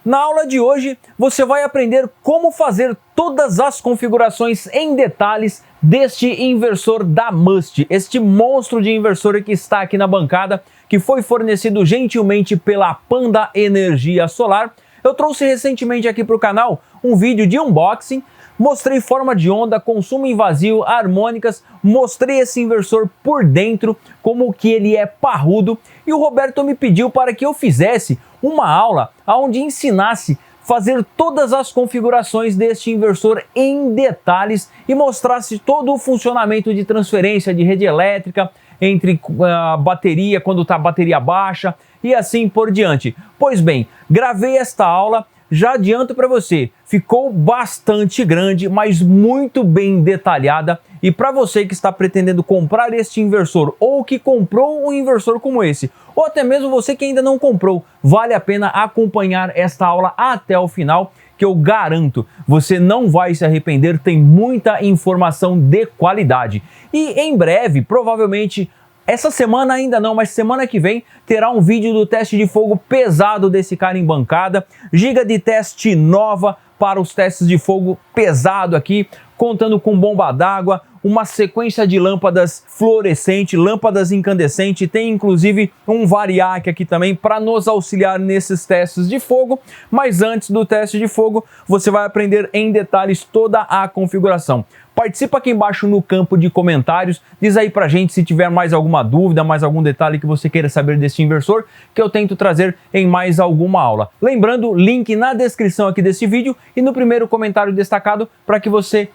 Na aula de hoje, você vai aprender como fazer todas as configurações em detalhes deste inversor da Must, este monstro de inversor que está aqui na bancada, que foi fornecido gentilmente pela Panda Energia Solar. Eu trouxe recentemente aqui para o canal um vídeo de unboxing, mostrei forma de onda, consumo em vazio, harmônicas, mostrei esse inversor por dentro, como que ele é parrudo, e o Roberto me pediu para que eu fizesse uma aula onde ensinasse fazer todas as configurações deste inversor em detalhes e mostrasse todo o funcionamento de transferência de rede elétrica entre a bateria, quando está a bateria baixa e assim por diante. Pois bem, gravei esta aula, já adianto para você, ficou bastante grande, mas muito bem detalhada. E para você que está pretendendo comprar este inversor ou que comprou um inversor como esse, ou até mesmo você que ainda não comprou, vale a pena acompanhar esta aula até o final, que eu garanto, você não vai se arrepender, tem muita informação de qualidade. E em breve, provavelmente, essa semana ainda não, mas semana que vem, terá um vídeo do teste de fogo pesado desse cara em bancada, giga de teste nova para os testes de fogo pesado aqui, contando com bomba d'água, uma sequência de lâmpadas fluorescentes, lâmpadas incandescentes, tem inclusive um variac aqui também para nos auxiliar nesses testes de fogo. Mas antes do teste de fogo, você vai aprender em detalhes toda a configuração. Participa aqui embaixo no campo de comentários, diz aí pra gente se tiver mais alguma dúvida, mais algum detalhe que você queira saber desse inversor, que eu tento trazer em mais alguma aula. Lembrando, link na descrição aqui desse vídeo e no primeiro comentário destacado para que você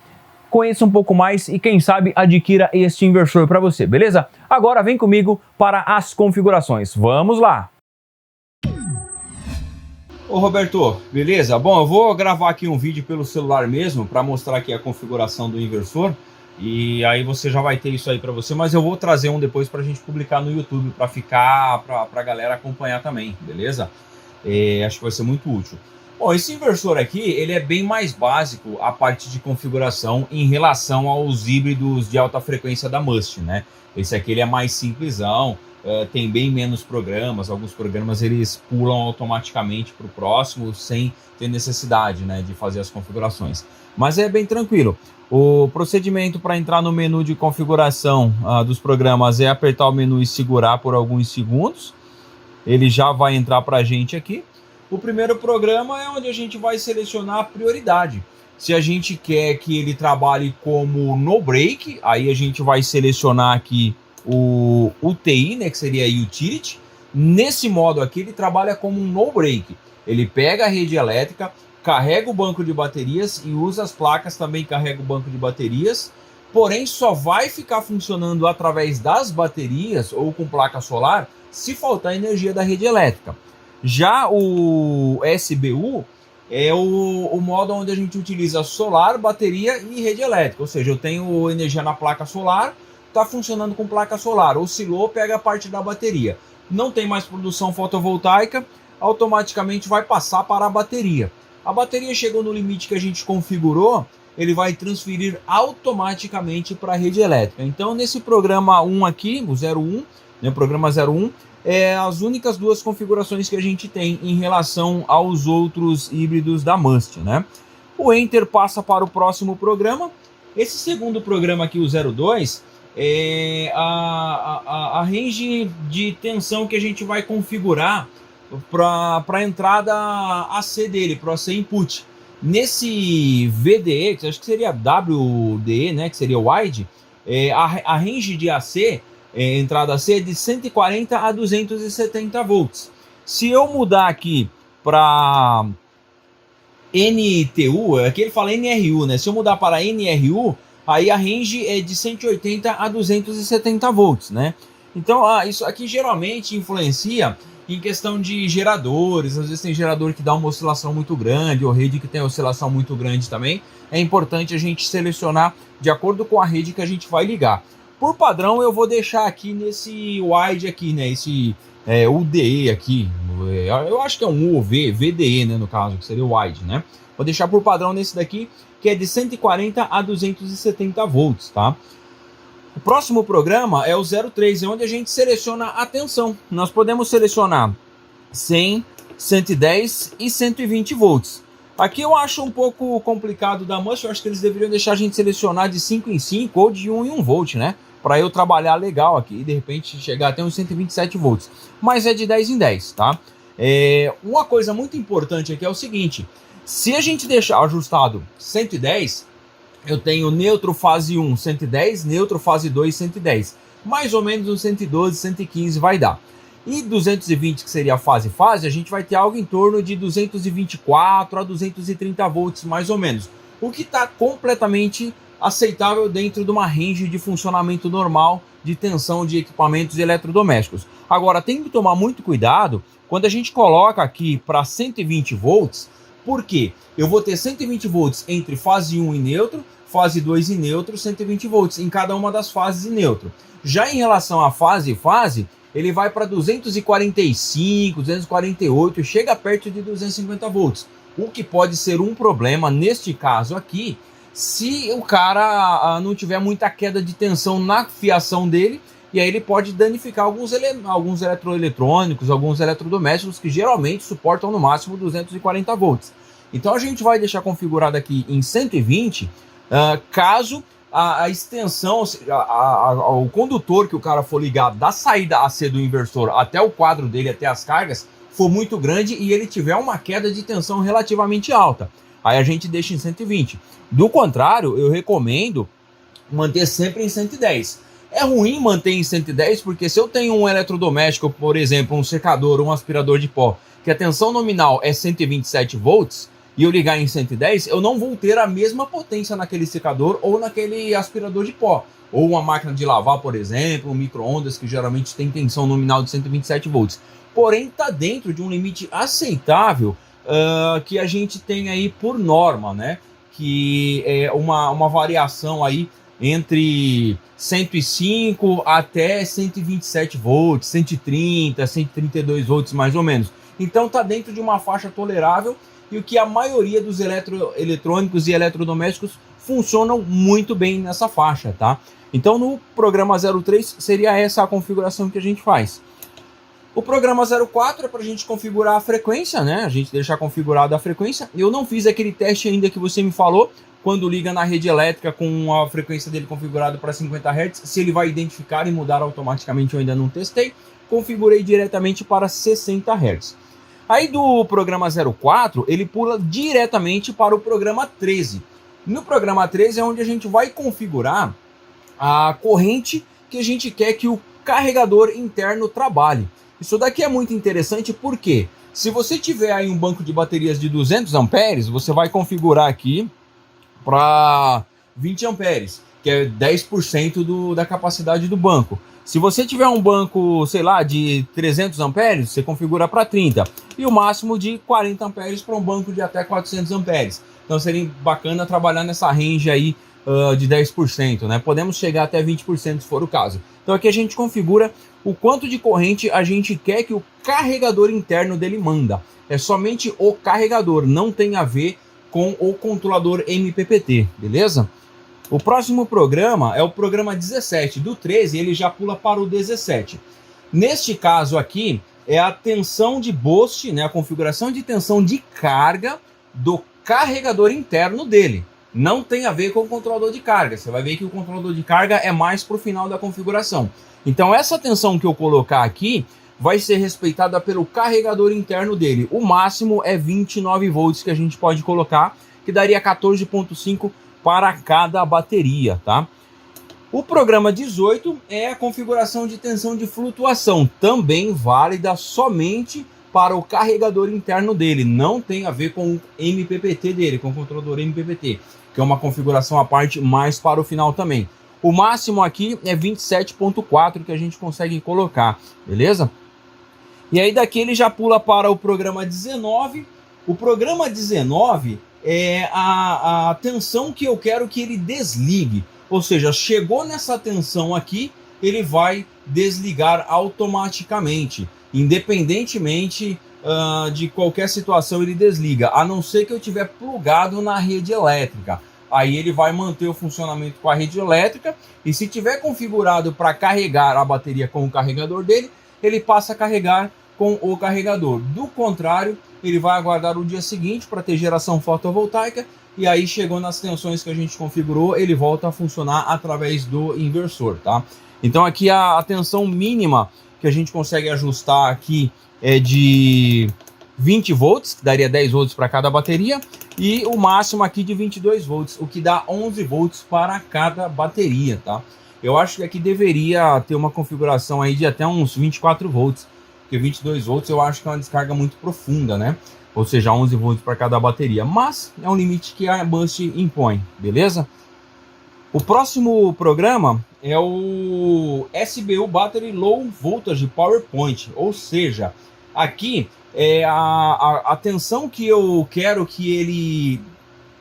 conheça um pouco mais e quem sabe adquira este inversor para você, beleza? Agora vem comigo para as configurações. Vamos lá! Ô Roberto, beleza? Bom, eu vou gravar aqui um vídeo pelo celular mesmo para mostrar aqui a configuração do inversor e aí você já vai ter isso aí para você, mas eu vou trazer um depois para a gente publicar no YouTube para ficar, para a galera acompanhar também, beleza? Acho que vai ser muito útil. Bom, esse inversor aqui, ele é bem mais básico a parte de configuração em relação aos híbridos de alta frequência da Must, né? Esse aqui ele é mais simplesão, tem bem menos programas, alguns programas eles pulam automaticamente para o próximo sem ter necessidade, né, de fazer as configurações. Mas é bem tranquilo. O procedimento para entrar no menu de configuração dos programas é apertar o menu e segurar por alguns segundos. Ele já vai entrar para a gente aqui. O primeiro programa é onde a gente vai selecionar a prioridade. Se a gente quer que ele trabalhe como no break, aí a gente vai selecionar aqui o UTI, né, que seria Utility. Nesse modo aqui ele trabalha como um no break. Ele pega a rede elétrica, carrega o banco de baterias e usa as placas, também carrega o banco de baterias. Porém só vai ficar funcionando através das baterias ou com placa solar se faltar energia da rede elétrica. Já o SBU é o modo onde a gente utiliza solar, bateria e rede elétrica. Ou seja, eu tenho energia na placa solar, está funcionando com placa solar. Oscilou, pega a parte da bateria. Não tem mais produção fotovoltaica, automaticamente vai passar para a bateria. A bateria chegou no limite que a gente configurou, ele vai transferir automaticamente para a rede elétrica. Então, nesse programa 1 aqui, o 01, né, programa 01, as únicas duas configurações que a gente tem em relação aos outros híbridos da Must, né? O Enter passa para o próximo programa. Esse segundo programa aqui, o 02, é a range de tensão que a gente vai configurar para a entrada AC dele, para o AC Input. Nesse VDE, que acho que seria WDE, né, que seria Wide, a range de AC, entrada AC, é de 140 a 270 volts. Se eu mudar aqui para NTU, aqui ele fala NRU, né? Se eu mudar para NRU, aí a range é de 180 a 270 volts, né? Então, isso aqui geralmente influencia em questão de geradores. Às vezes tem gerador que dá uma oscilação muito grande, ou rede que tem oscilação muito grande também. É importante a gente selecionar de acordo com a rede que a gente vai ligar. Por padrão, eu vou deixar aqui nesse wide aqui, né? Esse UDE aqui. Eu acho que é um UV, VDE, né? No caso, que seria o wide, né? Vou deixar por padrão nesse daqui, que é de 140 a 270 volts, tá? O próximo programa é o 03, é onde a gente seleciona a tensão. Nós podemos selecionar 100, 110 e 120 volts. Aqui eu acho um pouco complicado da Musk, eu acho que eles deveriam deixar a gente selecionar de 5 em 5 ou de 1 em 1 volt, né? Para eu trabalhar legal aqui e de repente chegar até uns 127 volts. Mas é de 10 em 10, tá? Uma coisa muito importante aqui é o seguinte, se a gente deixar ajustado 110, eu tenho neutro fase 1 110, neutro fase 2 110. Mais ou menos uns 112, 115 vai dar. E 220, que seria a fase, a gente vai ter algo em torno de 224 a 230 volts, mais ou menos. O que está completamente aceitável dentro de uma range de funcionamento normal de tensão de equipamentos eletrodomésticos. Agora, tem que tomar muito cuidado quando a gente coloca aqui para 120 volts, porque eu vou ter 120 volts entre fase 1 e neutro, fase 2 e neutro, 120 volts em cada uma das fases e neutro. Já em relação à fase, ele vai para 245, 248, chega perto de 250 volts. O que pode ser um problema neste caso aqui, se o cara não tiver muita queda de tensão na fiação dele, e aí ele pode danificar alguns eletroeletrônicos, alguns eletrodomésticos que geralmente suportam no máximo 240 volts. Então a gente vai deixar configurado aqui em 120, caso a extensão, o condutor que o cara for ligar da saída AC do inversor até o quadro dele, até as cargas, for muito grande e ele tiver uma queda de tensão relativamente alta. Aí a gente deixa em 120. Do contrário, eu recomendo manter sempre em 110. É ruim manter em 110 porque se eu tenho um eletrodoméstico, por exemplo, um secador, um aspirador de pó, que a tensão nominal é 127 volts, e eu ligar em 110, eu não vou ter a mesma potência naquele secador ou naquele aspirador de pó. Ou uma máquina de lavar, por exemplo, um micro-ondas, que geralmente tem tensão nominal de 127 volts. Porém, está dentro de um limite aceitável que a gente tem aí por norma, né? Que é uma variação aí entre 105 até 127 volts, 130, 132 volts mais ou menos. Então está dentro de uma faixa tolerável e o que a maioria dos eletrônicos e eletrodomésticos funcionam muito bem nessa faixa, tá? Então no programa 03 seria essa a configuração que a gente faz. O programa 04 é para a gente configurar a frequência, né? A gente deixar configurada a frequência. Eu não fiz aquele teste ainda que você me falou, quando liga na rede elétrica com a frequência dele configurada para 50 Hz, se ele vai identificar e mudar automaticamente, eu ainda não testei. Configurei diretamente para 60 Hz. Aí do programa 04, ele pula diretamente para o programa 13. No programa 13 é onde a gente vai configurar a corrente que a gente quer que o carregador interno trabalhe. Isso daqui é muito interessante porque se você tiver aí um banco de baterias de 200 amperes, você vai configurar aqui para 20 amperes, que é 10% da capacidade do banco. Se você tiver um banco, sei lá, de 300 amperes, você configura para 30. E o máximo de 40 amperes para um banco de até 400 amperes. Então seria bacana trabalhar nessa range aí de 10%, né? Podemos chegar até 20% se for o caso. Então aqui a gente configura o quanto de corrente a gente quer que o carregador interno dele manda. É somente o carregador, não tem a ver com o controlador MPPT, beleza? O próximo programa é o programa 17. Do 13 ele já pula para o 17. Neste caso aqui é a tensão de boost, né, a configuração de tensão de carga do carregador interno dele. Não tem a ver com o controlador de carga. Você vai ver que o controlador de carga é mais para o final da configuração. Então essa tensão que eu colocar aqui vai ser respeitada pelo carregador interno dele. O máximo é 29 volts que a gente pode colocar, que daria 14,5 para cada bateria, tá? O programa 18 é a configuração de tensão de flutuação, também válida somente para o carregador interno dele, não tem a ver com o MPPT dele, com o controlador MPPT, que é uma configuração à parte mais para o final também. O máximo aqui é 27,4 que a gente consegue colocar, beleza? E aí daqui ele já pula para o programa 19. O programa 19 é a tensão que eu quero que ele desligue. Ou seja, chegou nessa tensão aqui, ele vai desligar automaticamente. Independentemente de qualquer situação, ele desliga. A não ser que eu tiver plugado na rede elétrica. Aí ele vai manter o funcionamento com a rede elétrica. E se tiver configurado para carregar a bateria com o carregador dele, ele passa a carregar com o carregador. Do contrário, ele vai aguardar o dia seguinte para ter geração fotovoltaica, e aí chegou nas tensões que a gente configurou, ele volta a funcionar através do inversor, tá? Então aqui a tensão mínima que a gente consegue ajustar aqui é de 20 volts, que daria 10 volts para cada bateria, e o máximo aqui de 22 volts, o que dá 11 volts para cada bateria, tá? Eu acho que aqui deveria ter uma configuração aí de até uns 24 volts, porque 22 volts eu acho que é uma descarga muito profunda, né? Ou seja, 11 volts para cada bateria, mas é um limite que a Bust impõe, beleza? O próximo programa é o SBU Battery Low Voltage PowerPoint, ou seja, aqui é a tensão que eu quero que ele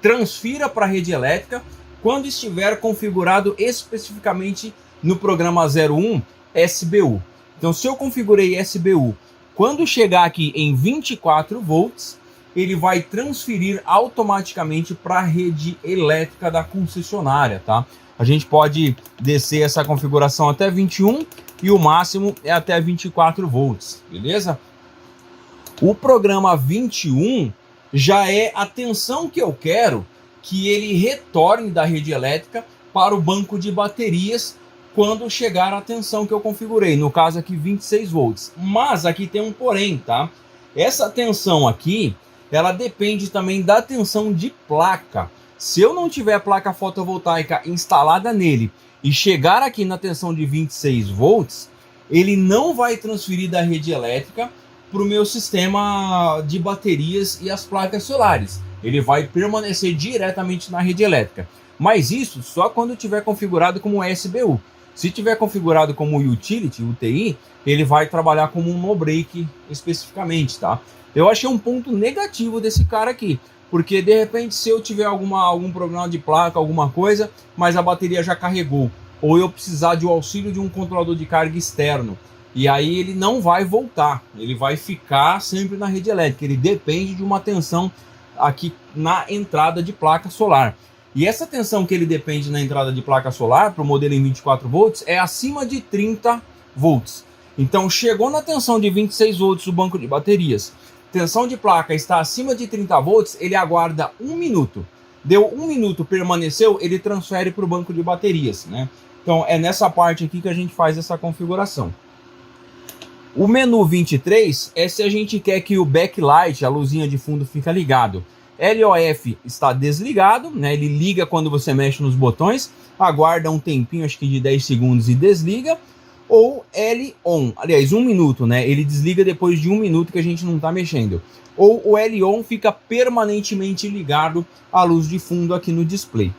transfira para a rede elétrica quando estiver configurado especificamente no programa 01 SBU. Então, se eu configurei SBU, quando chegar aqui em 24 volts, ele vai transferir automaticamente para a rede elétrica da concessionária, tá? A gente pode descer essa configuração até 21 e o máximo é até 24 volts, beleza? O programa 21 já é a tensão que eu quero que ele retorne da rede elétrica para o banco de baterias quando chegar a tensão que eu configurei, no caso aqui 26 volts. Mas aqui tem um porém, tá? Essa tensão aqui, ela depende também da tensão de placa. Se eu não tiver placa fotovoltaica instalada nele e chegar aqui na tensão de 26 volts, ele não vai transferir da rede elétrica para o meu sistema de baterias e as placas solares. Ele vai permanecer diretamente na rede elétrica. Mas isso só quando tiver configurado como SBU. Se tiver configurado como Utility, UTI, ele vai trabalhar como um no-break especificamente, tá? Eu achei um ponto negativo desse cara aqui, porque de repente se eu tiver algum problema de placa, alguma coisa, mas a bateria já carregou, ou eu precisar de auxílio de um controlador de carga externo, e aí ele não vai voltar, ele vai ficar sempre na rede elétrica, ele depende de uma tensão aqui na entrada de placa solar. E essa tensão que ele depende na entrada de placa solar, para o modelo em 24 volts, é acima de 30 volts. Então chegou na tensão de 26 volts do banco de baterias, tensão de placa está acima de 30 volts, ele aguarda 1 minuto. Deu 1 minuto, permaneceu, ele transfere para o banco de baterias, né? Então é nessa parte aqui que a gente faz essa configuração. O menu 23 é se a gente quer que o backlight, a luzinha de fundo, fica ligado. LOF está desligado, né? Ele liga quando você mexe nos botões, aguarda um tempinho, acho que de 10 segundos e desliga. Ou L-ON, aliás, 1 minuto, né? Ele desliga depois de 1 minuto que a gente não está mexendo. Ou o L-ON fica permanentemente ligado à luz de fundo aqui no display.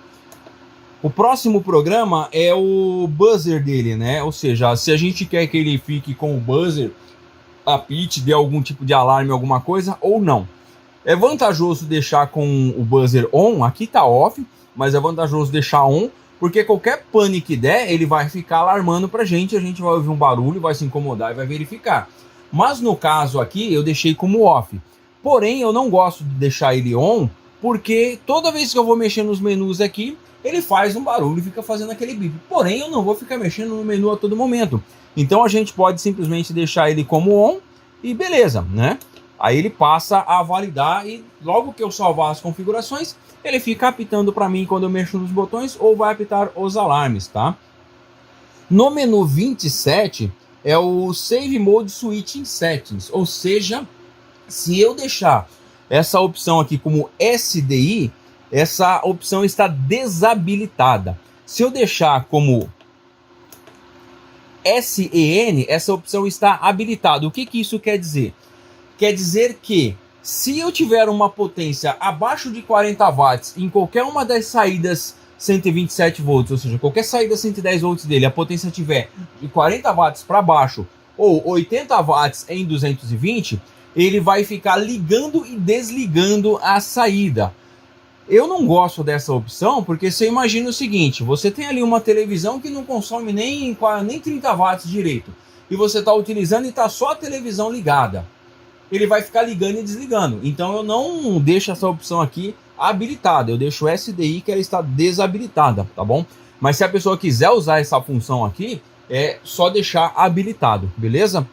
O próximo programa é o buzzer dele, né? Ou seja, se a gente quer que ele fique com o buzzer, apite, dê algum tipo de alarme, alguma coisa, ou não. É vantajoso deixar com o buzzer on, aqui tá off, mas é vantajoso deixar on, porque qualquer pane que der, ele vai ficar alarmando pra gente, a gente vai ouvir um barulho, vai se incomodar e vai verificar. Mas no caso aqui, eu deixei como off. Porém, eu não gosto de deixar ele on, porque toda vez que eu vou mexer nos menus aqui, ele faz um barulho e fica fazendo aquele bip. Porém, eu não vou ficar mexendo no menu a todo momento. Então a gente pode simplesmente deixar ele como on e beleza, né? Aí ele passa a validar e logo que eu salvar as configurações, ele fica apitando para mim quando eu mexo nos botões ou vai apitar os alarmes, tá? No menu 27 é o Save Mode Switching Settings, ou seja, se eu deixar essa opção aqui como SDI, essa opção está desabilitada. Se eu deixar como SEN, essa opção está habilitada. O que isso quer dizer? Quer dizer que se eu tiver uma potência abaixo de 40 watts em qualquer uma das saídas 127 volts, ou seja, qualquer saída 110 volts dele, a potência tiver de 40 watts para baixo ou 80 watts em 220, ele vai ficar ligando e desligando a saída. Eu não gosto dessa opção porque você imagina o seguinte, você tem ali uma televisão que não consome nem 30 watts direito e você está utilizando e está só a televisão ligada. Ele vai ficar ligando e desligando. Então eu não deixo essa opção aqui habilitada, eu deixo SDI que ela está desabilitada, tá bom? Mas se a pessoa quiser usar essa função aqui, é só deixar habilitado, beleza?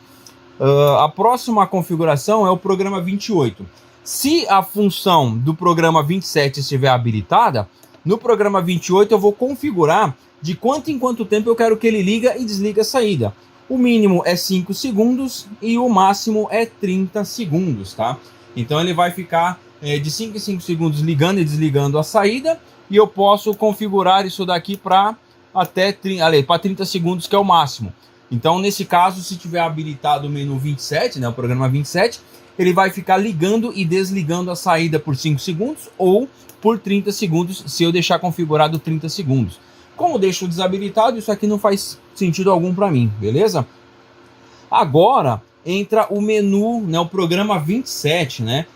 A próxima configuração é o programa 28. Se a função do programa 27 estiver habilitada, no programa 28 eu vou configurar de quanto em quanto tempo eu quero que ele liga e desliga a saída. O mínimo é 5 segundos e o máximo é 30 segundos, tá? Então ele vai ficar de 5 em 5 segundos ligando e desligando a saída, e eu posso configurar isso daqui para até 30 segundos, que é o máximo. Então, nesse caso, se tiver habilitado o menu 27, né, o programa 27, ele vai ficar ligando e desligando a saída por 5 segundos ou por 30 segundos, se eu deixar configurado 30 segundos. Como eu deixo desabilitado, isso aqui não faz sentido algum para mim, beleza? Agora entra o menu, né, o programa 27, né?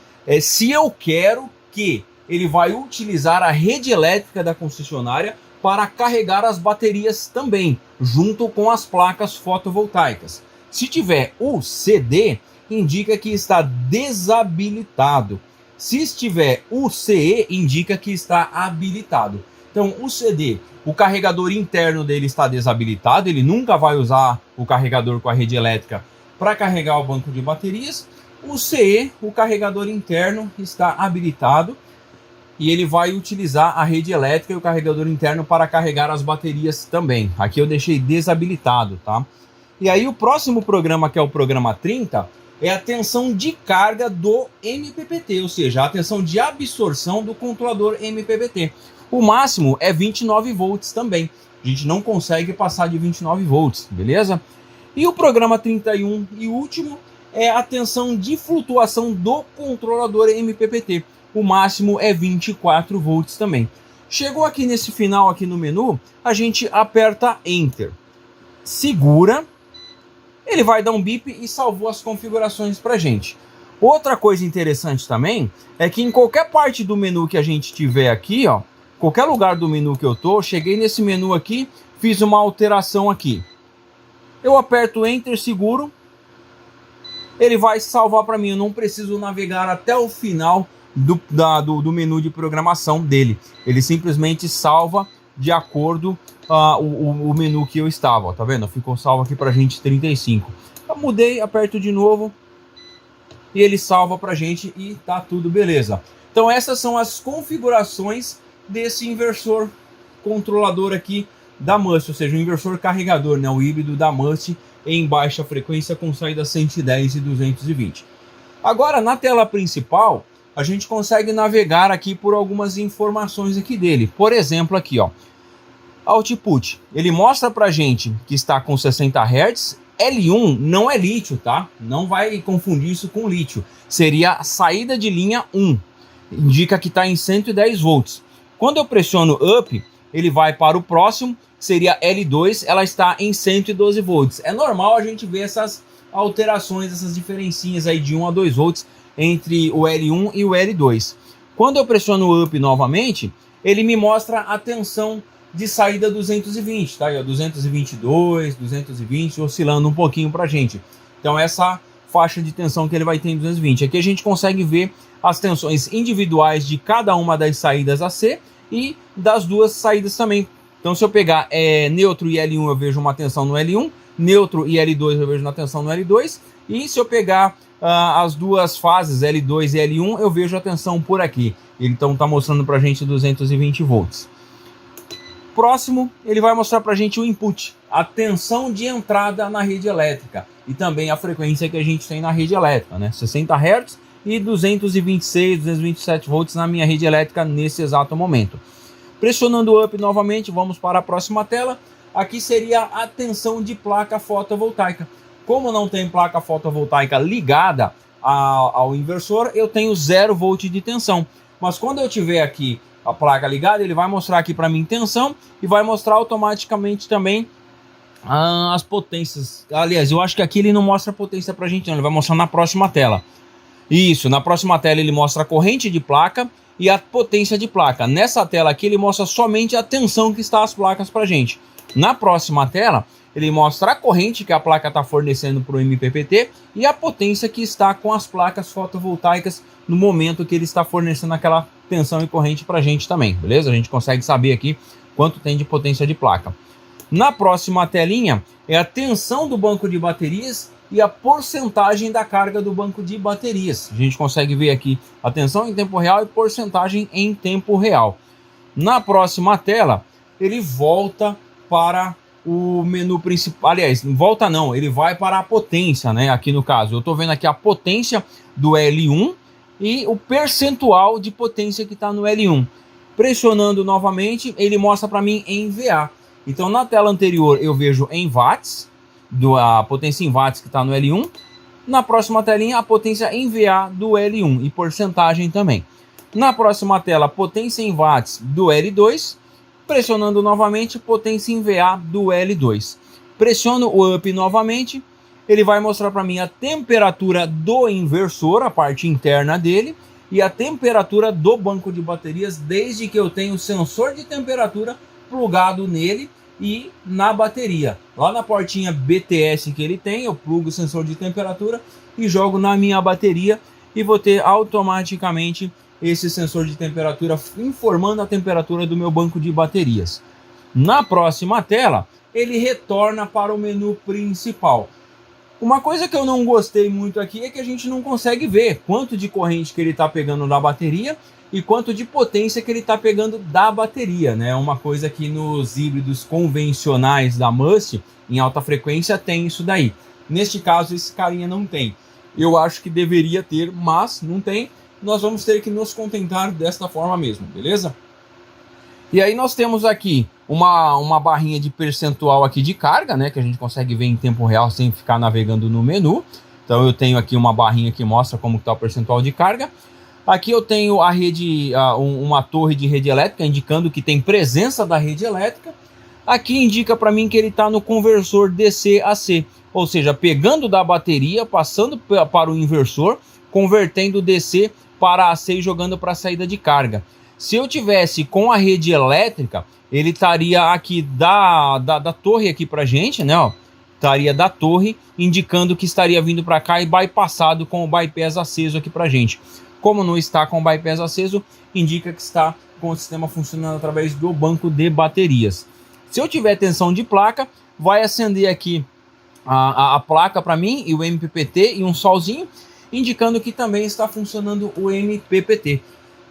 Se eu quero que ele vai utilizar a rede elétrica da concessionária para carregar as baterias também, junto com as placas fotovoltaicas. Se tiver o CD, indica que está desabilitado. Se estiver o CE, indica que está habilitado. Então, o CD, o carregador interno dele está desabilitado, ele nunca vai usar o carregador com a rede elétrica para carregar o banco de baterias. O CE, o carregador interno, está habilitado e ele vai utilizar a rede elétrica e o carregador interno para carregar as baterias também. Aqui eu deixei desabilitado, tá? E aí o próximo programa, que é o programa 30, é a tensão de carga do MPPT, ou seja, a tensão de absorção do controlador MPPT. O máximo é 29 volts também. A gente não consegue passar de 29 volts, beleza? E o programa 31 e último é a tensão de flutuação do controlador MPPT. O máximo é 24 volts também. Chegou aqui nesse final, aqui no menu, a gente aperta Enter. Segura, ele vai dar um bip e salvou as configurações pra gente. Outra coisa interessante também é que em qualquer parte do menu que a gente tiver aqui, ó, qualquer lugar do menu que eu tô, cheguei nesse menu aqui, fiz uma alteração aqui. Eu aperto Enter, seguro, ele vai salvar para mim, eu não preciso navegar até o final do menu de programação dele. Ele simplesmente salva de acordo o menu que eu estava, ó, tá vendo? Ficou salvo aqui pra gente 35. Eu mudei, aperto de novo e ele salva pra gente e tá tudo beleza. Então essas são as configurações desse inversor controlador aqui da Must, ou seja, o inversor carregador, né, o híbrido da Must em baixa frequência com saída 110 e 220. Agora na tela principal a gente consegue navegar aqui por algumas informações aqui dele. Por exemplo, aqui, ó, output. Ele mostra pra gente que está com 60 Hz. L1 não é lítio, tá? Não vai confundir isso com lítio. Seria a saída de linha 1. Indica que está em 110 volts. Quando eu pressiono up, ele vai para o próximo, seria L2, ela está em 112 volts. É normal a gente ver essas alterações, essas diferencinhas aí de 1 a 2 volts entre o L1 e o L2. Quando eu pressiono up novamente, ele me mostra a tensão de saída 220, tá? 222, 220, oscilando um pouquinho pra gente. Então essa faixa de tensão que ele vai ter em 220. Aqui a gente consegue ver as tensões individuais de cada uma das saídas AC e das duas saídas também. Então se eu pegar neutro e L1 eu vejo uma tensão no L1, neutro e L2 eu vejo uma tensão no L2, e se eu pegar as duas fases L2 e L1 eu vejo a tensão por aqui. Então tá mostrando pra gente 220 volts. Próximo, ele vai mostrar pra gente o input, a tensão de entrada na rede elétrica e também a frequência que a gente tem na rede elétrica, né? 60 Hz e 226, 227 volts na minha rede elétrica nesse exato momento. Pressionando up novamente, vamos para a próxima tela. Aqui seria a tensão de placa fotovoltaica. Como não tem placa fotovoltaica ligada ao inversor, eu tenho 0 volt de tensão. Mas quando eu tiver aqui a placa ligada, ele vai mostrar aqui para mim tensão e vai mostrar automaticamente também as potências. Aliás, eu acho que aqui ele não mostra potência para a gente, não. Ele vai mostrar na próxima tela. Isso, na próxima tela ele mostra a corrente de placa e a potência de placa. Nessa tela aqui ele mostra somente a tensão que está as placas para a gente. Na próxima tela ele mostra a corrente que a placa está fornecendo para o MPPT e a potência que está com as placas fotovoltaicas no momento que ele está fornecendo aquela tensão e corrente para a gente também, beleza? A gente consegue saber aqui quanto tem de potência de placa. Na próxima telinha é a tensão do banco de baterias e a porcentagem da carga do banco de baterias. A gente consegue ver aqui a tensão em tempo real e porcentagem em tempo real. Na próxima tela, ele volta para o menu principal. Aliás, volta não, ele vai para a potência, né? Aqui no caso, eu estou vendo aqui a potência do L1 e o percentual de potência que está no L1. Pressionando novamente, ele mostra para mim em VA. Então, na tela anterior, eu vejo em watts, a potência em watts que está no L1. Na próxima telinha, a potência em VA do L1 e porcentagem também. Na próxima tela, potência em watts do L2. Pressionando novamente, potência em VA do L2. Pressiono o up novamente, ele vai mostrar para mim a temperatura do inversor, a parte interna dele, e a temperatura do banco de baterias, desde que eu tenha o sensor de temperatura plugado nele e na bateria. Lá na portinha BTS que ele tem, eu plugo o sensor de temperatura e jogo na minha bateria e vou ter automaticamente esse sensor de temperatura informando a temperatura do meu banco de baterias. Na próxima tela, ele retorna para o menu principal. Uma coisa que eu não gostei muito aqui é que a gente não consegue ver quanto de corrente que ele está pegando da bateria e quanto de potência que ele está pegando da bateria, né? Uma coisa que nos híbridos convencionais da Must, em alta frequência, tem isso daí. Neste caso, esse carinha não tem. Eu acho que deveria ter, mas não tem. Nós vamos ter que nos contentar desta forma mesmo, beleza? E aí nós temos aqui uma barrinha de percentual aqui de carga, né? Que a gente consegue ver em tempo real sem ficar navegando no menu. Então eu tenho aqui uma barrinha que mostra como está o percentual de carga. Aqui eu tenho a rede, uma torre de rede elétrica, indicando que tem presença da rede elétrica. Aqui indica para mim que ele está no conversor DC-AC, ou seja, pegando da bateria, passando para o inversor, convertendo DC para AC e jogando para a saída de carga. Se eu tivesse com a rede elétrica, ele estaria aqui da torre aqui para gente, né? Ó, estaria da torre, indicando que estaria vindo para cá e bypassado com o bypass aceso aqui para gente. Como não está com o bypass aceso, indica que está com o sistema funcionando através do banco de baterias. Se eu tiver tensão de placa, vai acender aqui a placa para mim e o MPPT e um solzinho, indicando que também está funcionando o MPPT.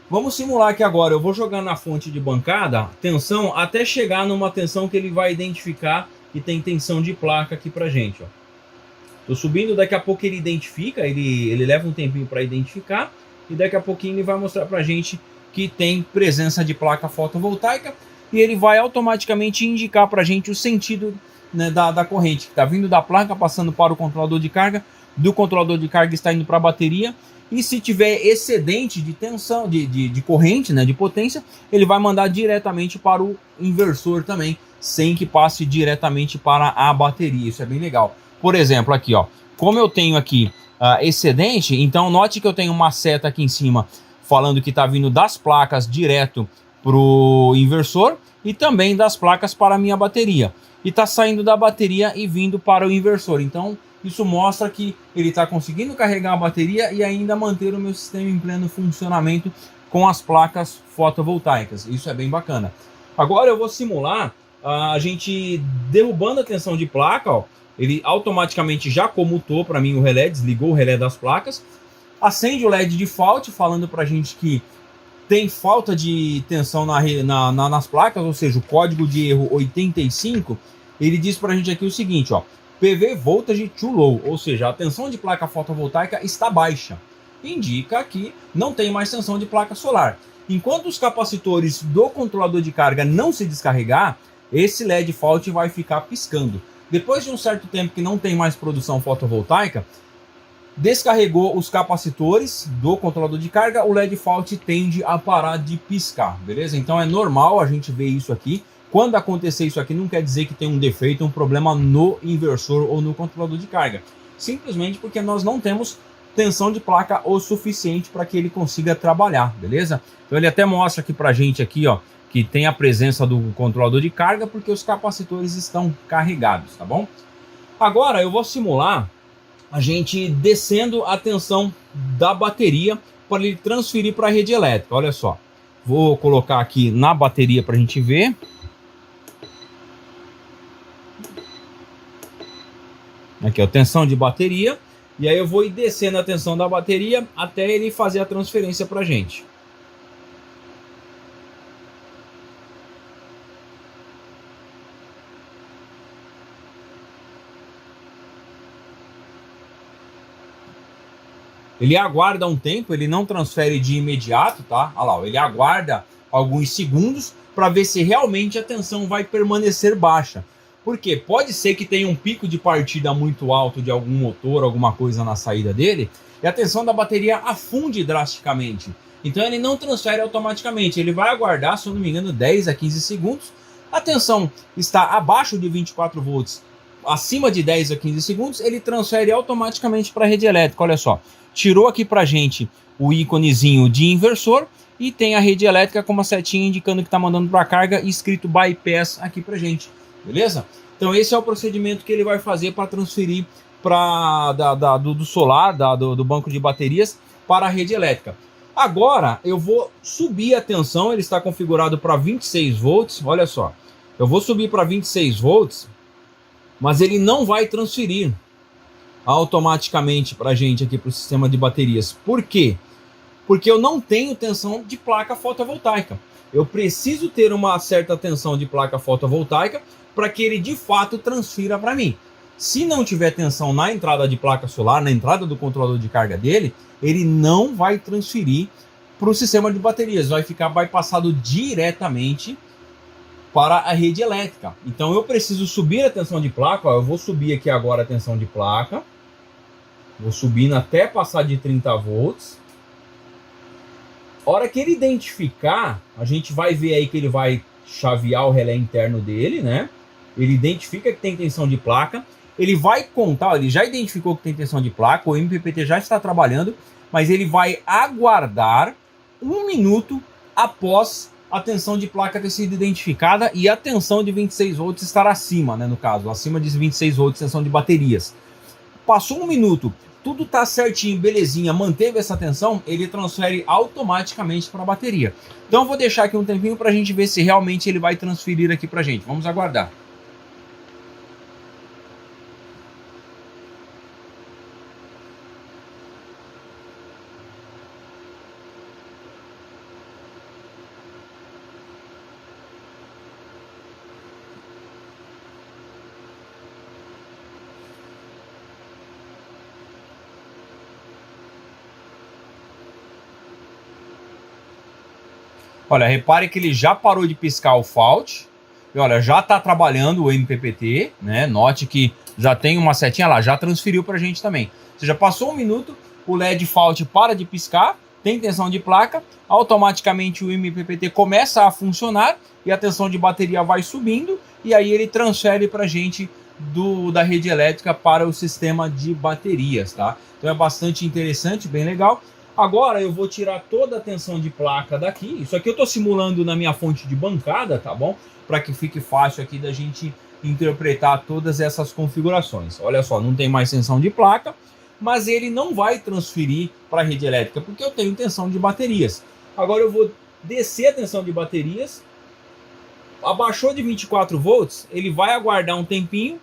Vamos simular aqui agora, eu vou jogar na fonte de bancada tensão até chegar numa tensão que ele vai identificar que tem tensão de placa aqui pra gente, ó. Tô subindo, daqui a pouco ele identifica, ele leva um tempinho para identificar e daqui a pouquinho ele vai mostrar pra gente que tem presença de placa fotovoltaica e ele vai automaticamente indicar pra gente o sentido, né, da corrente que está vindo da placa, passando para o controlador de carga, do controlador de carga está indo para a bateria, e se tiver excedente de tensão, de corrente, né, de potência, ele vai mandar diretamente para o inversor também, sem que passe diretamente para a bateria. Isso é bem legal. Por exemplo, aqui, ó, como eu tenho aqui excedente, então note que eu tenho uma seta aqui em cima falando que está vindo das placas direto para o inversor e também das placas para a minha bateria. E está saindo da bateria e vindo para o inversor. Então, isso mostra que ele está conseguindo carregar a bateria e ainda manter o meu sistema em pleno funcionamento com as placas fotovoltaicas. Isso é bem bacana. Agora eu vou simular a gente derrubando a tensão de placa, ó. Ele automaticamente já comutou para mim o relé, desligou o relé das placas. Acende o LED de fault, falando para a gente que tem falta de tensão nas placas, ou seja, o código de erro 85, ele diz para a gente aqui o seguinte, ó, PV voltage too low, ou seja, a tensão de placa fotovoltaica está baixa. Indica que não tem mais tensão de placa solar. Enquanto os capacitores do controlador de carga não se descarregar, esse LED fault vai ficar piscando. Depois de um certo tempo que não tem mais produção fotovoltaica, descarregou os capacitores do controlador de carga, o LED fault tende a parar de piscar, beleza? Então é normal a gente ver isso aqui. Quando acontecer isso aqui, não quer dizer que tem um defeito, um problema no inversor ou no controlador de carga. Simplesmente porque nós não temos tensão de placa o suficiente para que ele consiga trabalhar, beleza? Então ele até mostra aqui pra gente aqui, ó, que tem a presença do controlador de carga porque os capacitores estão carregados, tá bom? Agora eu vou simular a gente descendo a tensão da bateria para ele transferir para a rede elétrica. Olha só, vou colocar aqui na bateria para a gente ver. Aqui, ó, tensão de bateria. E aí eu vou ir descendo a tensão da bateria até ele fazer a transferência para a gente. Ele aguarda um tempo, ele não transfere de imediato, tá? Olha lá, ele aguarda alguns segundos para ver se realmente a tensão vai permanecer baixa. Por quê? Pode ser que tenha um pico de partida muito alto de algum motor, alguma coisa na saída dele, e a tensão da bateria afunde drasticamente. Então ele não transfere automaticamente, ele vai aguardar, se eu não me engano, 10 a 15 segundos. A tensão está abaixo de 24 volts, acima de 10 a 15 segundos, ele transfere automaticamente para a rede elétrica. Olha só, tirou aqui para a gente o íconezinho de inversor e tem a rede elétrica com uma setinha indicando que está mandando para a carga e escrito bypass aqui para a gente. Beleza? Então esse é o procedimento que ele vai fazer para transferir do solar, do banco de baterias para a rede elétrica. Agora eu vou subir a tensão, ele está configurado para 26 volts, olha só. Eu vou subir para 26 volts, mas ele não vai transferir automaticamente para a gente aqui para o sistema de baterias. Por quê? Porque eu não tenho tensão de placa fotovoltaica. Eu preciso ter uma certa tensão de placa fotovoltaica para que ele de fato transfira para mim. Se não tiver tensão na entrada de placa solar, na entrada do controlador de carga dele, ele não vai transferir para o sistema de baterias, vai ficar bypassado diretamente para a rede elétrica. Então eu preciso subir a tensão de placa, ó, eu vou subir aqui agora a tensão de placa, vou subindo até passar de 30 volts. A hora que ele identificar, a gente vai ver aí que ele vai chavear o relé interno dele, né? Ele identifica que tem tensão de placa, ele vai contar, ó, ele já identificou que tem tensão de placa, o MPPT já está trabalhando, mas ele vai aguardar 1 minuto após a tensão de placa ter sido identificada e a tensão de 26 volts estar acima, né, no caso, acima de 26 volts tensão de baterias. Passou 1 minuto, tudo tá certinho, belezinha, manteve essa tensão, ele transfere automaticamente para a bateria. Então eu vou deixar aqui um tempinho para a gente ver se realmente ele vai transferir aqui para a gente. Vamos aguardar. Olha, repare que ele já parou de piscar o Fault. E olha, já está trabalhando o MPPT, né? Note que já tem uma setinha lá, já transferiu para a gente também. Ou seja, passou 1 minuto, o LED Fault para de piscar, tem tensão de placa, automaticamente o MPPT começa a funcionar e a tensão de bateria vai subindo e aí ele transfere para a gente da rede elétrica para o sistema de baterias, tá? Então é bastante interessante, bem legal. Agora eu vou tirar toda a tensão de placa daqui. Isso aqui eu estou simulando na minha fonte de bancada, tá bom? Para que fique fácil aqui da gente interpretar todas essas configurações. Olha só, não tem mais tensão de placa, mas ele não vai transferir para a rede elétrica, porque eu tenho tensão de baterias. Agora eu vou descer a tensão de baterias. Abaixou de 24 volts, ele vai aguardar um tempinho.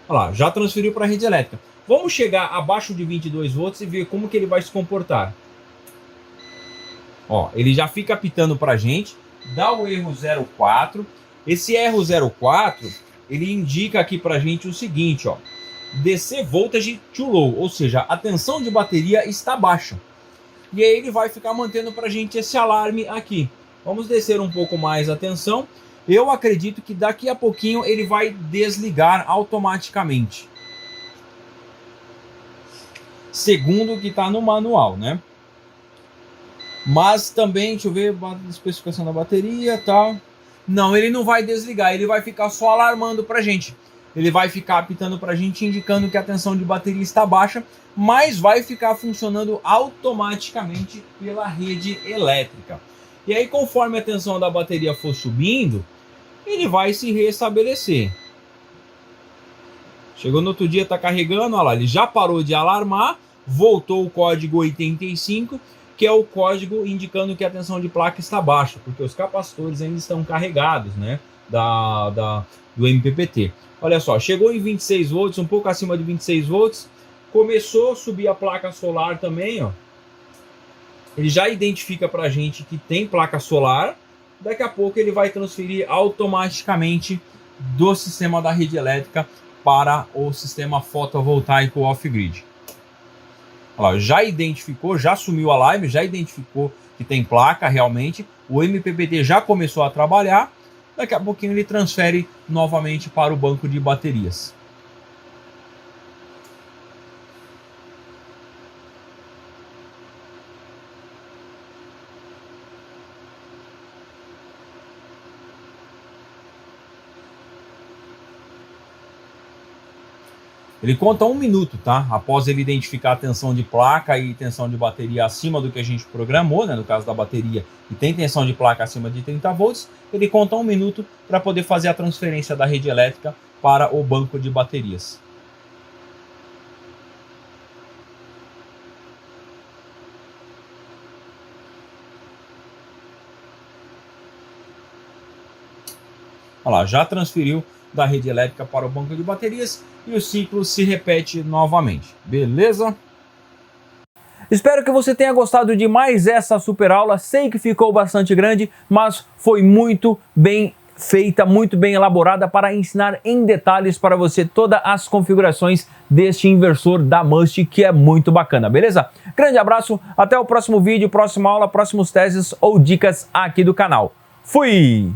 Olha lá, já transferiu para a rede elétrica. Vamos chegar abaixo de 22 volts e ver como que ele vai se comportar. Ó, ele já fica apitando para a gente, dá o erro 04. Esse erro 04, ele indica aqui para a gente o seguinte, ó. DC voltage too low, ou seja, a tensão de bateria está baixa. E aí ele vai ficar mantendo para a gente esse alarme aqui. Vamos descer um pouco mais a tensão. Eu acredito que daqui a pouquinho ele vai desligar automaticamente. Segundo o que está no manual, né? Mas também, deixa eu ver a especificação da bateria e tal. Não, ele não vai desligar, ele vai ficar só alarmando pra gente. Ele vai ficar apitando pra gente, indicando que a tensão de bateria está baixa, mas vai ficar funcionando automaticamente pela rede elétrica. E aí, conforme a tensão da bateria for subindo, ele vai se restabelecer. Chegou no outro dia, tá carregando, olha lá, ele já parou de alarmar, voltou o código 85, que é o código indicando que a tensão de placa está baixa, porque os capacitores ainda estão carregados, né, do MPPT. Olha só, chegou em 26 volts, um pouco acima de 26 volts, começou a subir a placa solar também, ó. Ele já identifica para a gente que tem placa solar, daqui a pouco ele vai transferir automaticamente do sistema da rede elétrica para o sistema fotovoltaico off-grid. Já identificou, já sumiu a Lime, já identificou que tem placa realmente, o MPPT já começou a trabalhar, daqui a pouquinho ele transfere novamente para o banco de baterias. Ele conta 1 minuto, tá? Após ele identificar a tensão de placa e tensão de bateria acima do que a gente programou, né? No caso da bateria, e tem tensão de placa acima de 30 volts, ele conta 1 minuto para poder fazer a transferência da rede elétrica para o banco de baterias. Olha lá, já transferiu da rede elétrica para o banco de baterias e o ciclo se repete novamente. Beleza? Espero que você tenha gostado de mais essa super aula. Sei que ficou bastante grande, mas foi muito bem feita, muito bem elaborada para ensinar em detalhes para você todas as configurações deste inversor da Must, que é muito bacana, beleza? Grande abraço, até o próximo vídeo, próxima aula, próximos teses ou dicas aqui do canal. Fui!